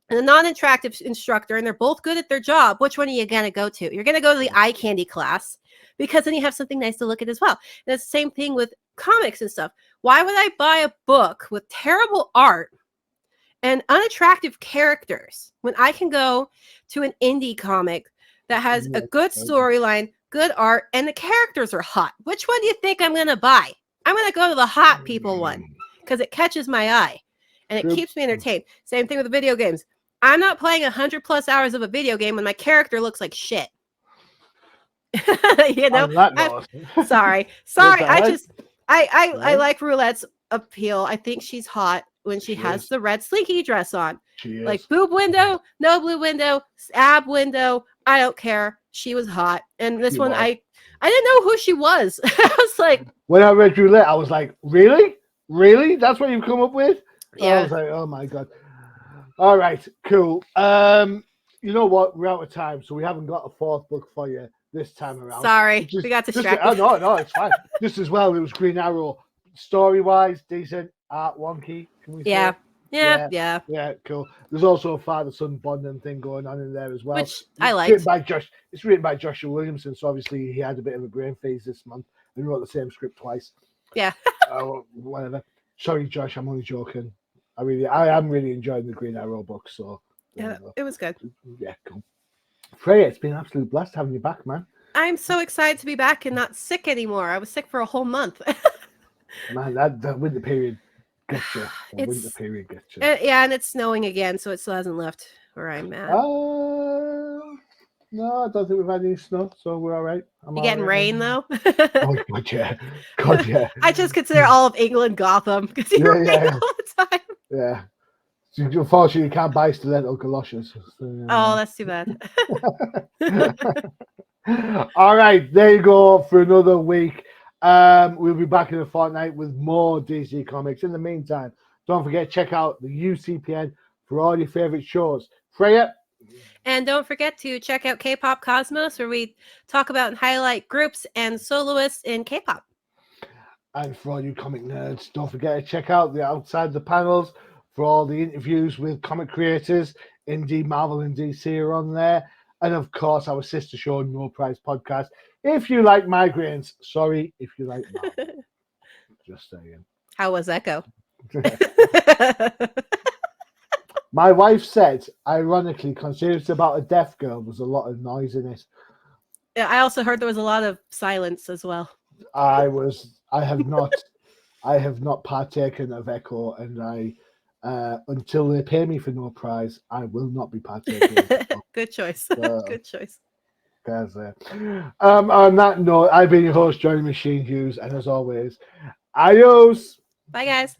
and a non-attractive instructor, and they're both good at their job, which one are you going to go to? You're going to go to the eye candy class, because then you have something nice to look at as well. And it's the same thing with comics and stuff. Why would I buy a book with terrible art and unattractive characters when I can go to an indie comic that has a good storyline, good art, and the characters are hot? Which one do you think I'm going to buy? I'm going to go to the hot people one, because it catches my eye and it keeps me entertained. Same thing with the video games. I'm not playing 100+ hours of a video game when my character looks like shit. Sorry. I like Roulette's appeal. I think she's hot when she has the red slinky dress on. Like, boob window, no blue window, ab window, I don't care. She was hot. And this one, I didn't know who she was. I was like, when I read Roulette, I was like, really? That's what you've come up with? Yeah. I was like, oh my God. All right, cool. You know what? We're out of time, so we haven't got a 4th book for you this time around. Sorry, we got distracted. No, it's fine. Just as well, it was Green Arrow. Story-wise, decent. Art wonky. Can we say? Yeah, cool. There's also a father-son bonding thing going on in there as well. Which I like. It's written by Joshua Williamson, so obviously he had a bit of a brain phase this month and wrote the same script twice. Yeah. Whatever. Sorry, Josh, I'm only joking. I am really enjoying the Green Arrow book, so yeah, it was good. Yeah, cool. Freyja, it's been an absolute blast having you back, man. I'm so excited to be back and not sick anymore. I was sick for a whole month. Man, that winter period gets you. Yeah, and it's snowing again, so it still hasn't left where I'm at. No, I don't think we've had any snow, so we're all right. You getting rain, though? Oh, God, yeah. I just consider all of England Gotham, because you're rain all the time. Yeah. So, unfortunately, you can't buy stiletto galoshes. So, oh, that's too bad. All right, there you go for another week. We'll be back in a fortnight with more DC Comics. In the meantime, don't forget, check out the UCPN for all your favorite shows. Freyja? And don't forget to check out K-Pop Cosmos, where we talk about and highlight groups and soloists in K-pop. And for all you comic nerds, don't forget to check out the Outside the Panels for all the interviews with comic creators. Indie, Marvel, and DC are on there. And of course, our sister show, No Prize Podcast. If you like migraines, sorry, if you like Marvel. Just saying. How was Echo? My wife said, ironically, considering it's about a deaf girl, there's a lot of noise in it. Yeah, I also heard there was a lot of silence as well. I have not partaken of Echo, and until they pay me for No Prize, I will not be partaking. Good choice. Good choice. On that note, I've been your host, Johnny Machine Hughes, and as always, adios. Bye, guys.